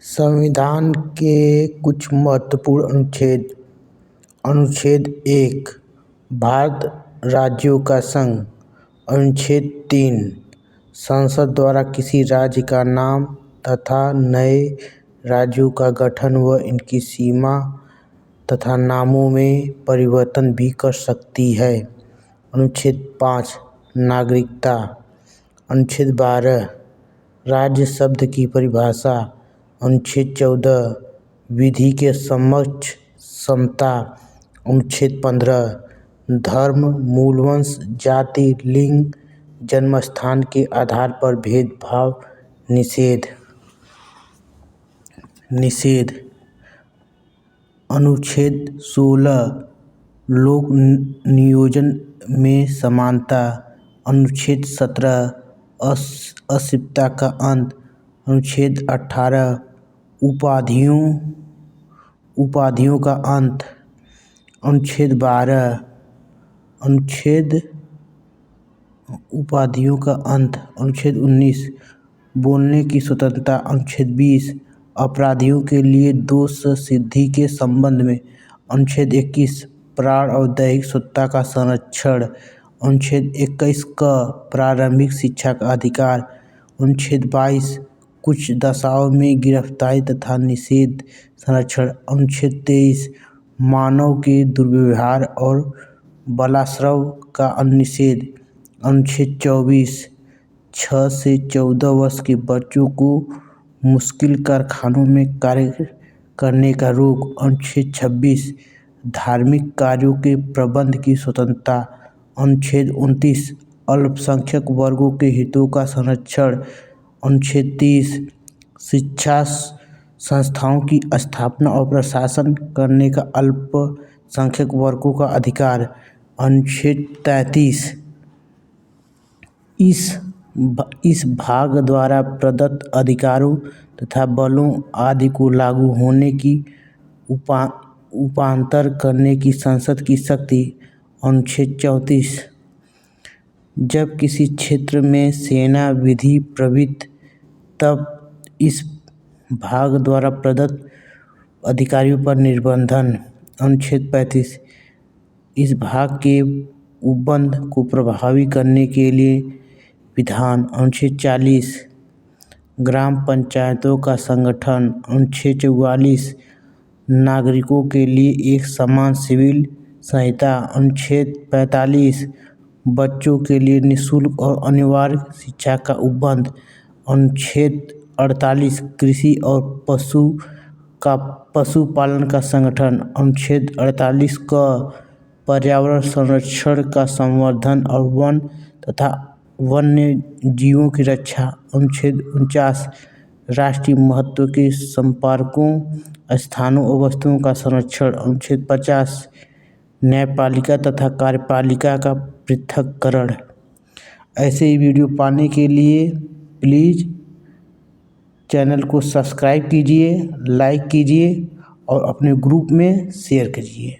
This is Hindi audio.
संविधान के कुछ महत्वपूर्ण अनुच्छेद। अनुच्छेद 1 भारत राज्यों का संघ। अनुच्छेद 3 संसद द्वारा किसी राज्य का नाम तथा नए राज्यों का गठन व इनकी सीमा तथा नामों में परिवर्तन भी कर सकती है। अनुच्छेद 5 नागरिकता। अनुच्छेद 12 राज्य शब्द की परिभाषा। अनुच्छेद 14 विधि के समक्ष समता। अनुच्छेद 15 धर्म, मूलवंश, जाति, लिंग, जन्मस्थान के आधार पर भेदभाव निषेध। अनुच्छेद 16 लोक नियोजन में समानता। अनुच्छेद 17 अस्पृश्यता का अंत। अनुच्छेद 18 उपाधियों का अंत। अनुच्छेद 12 उपाधियों का अंत। अनुच्छेद 19 बोलने की स्वतंत्रता। अनुच्छेद 20 अपराधियों के लिए दोष सिद्धि के संबंध में। अनुच्छेद 21 प्राण और दैहिक स्वतंत्रता का संरक्षण। अनुच्छेद 21 क प्रारंभिक शिक्षा का अधिकार। अनुच्छेद 22 कुछ दशाओं में गिरफ्तारी तथा निषेध संरक्षण। अनुच्छेद 23 मानव के दुर्व्यवहार और बलात्संग का निषेध। अनुच्छेद 24 6 से 14 वर्ष के बच्चों को मुश्किल कारखानों में कार्य करने का रोक। अनुच्छेद 26 धार्मिक कार्यों के प्रबंध की स्वतंत्रता। अनुच्छेद 29 अल्पसंख्यक वर्गों के हितों का संरक्षण। अनुच्छेद 30 शिक्षा संस्थाओं की स्थापना और प्रशासन करने का अल्पसंख्यक वर्गों का अधिकार। अनुच्छेद 33 इस भाग द्वारा प्रदत्त अधिकारों तथा बलों आदि को लागू होने की उपांतर करने की संसद की शक्ति। अनुच्छेद 34 जब किसी क्षेत्र में सेना विधि प्रवृत्त तब इस भाग द्वारा प्रदत्त अधिकारों पर निर्बंधन। अनुच्छेद 35 इस भाग के उपबंध को प्रभावी करने के लिए विधान। अनुच्छेद 40 ग्राम पंचायतों का संगठन। अनुच्छेद 44 नागरिकों के लिए एक समान सिविल संहिता। अनुच्छेद 45 बच्चों के लिए निःशुल्क और अनिवार्य शिक्षा का उपबंध। अनुच्छेद 48 कृषि और पशुपालन का संगठन। अनुच्छेद 48 क पर्यावरण संरक्षण का संवर्धन और वन तथा वन्य जीवों की रक्षा। अनुच्छेद 49 राष्ट्रीय महत्व के स्मारकों, स्थानों और वस्तुओं का संरक्षण। अनुच्छेद 50 न्यायपालिका तथा कार्यपालिका का पृथक्करण। ऐसे ही वीडियो पाने के लिए प्लीज़ चैनल को सब्सक्राइब कीजिए, लाइक कीजिए और अपने ग्रुप में शेयर कीजिए।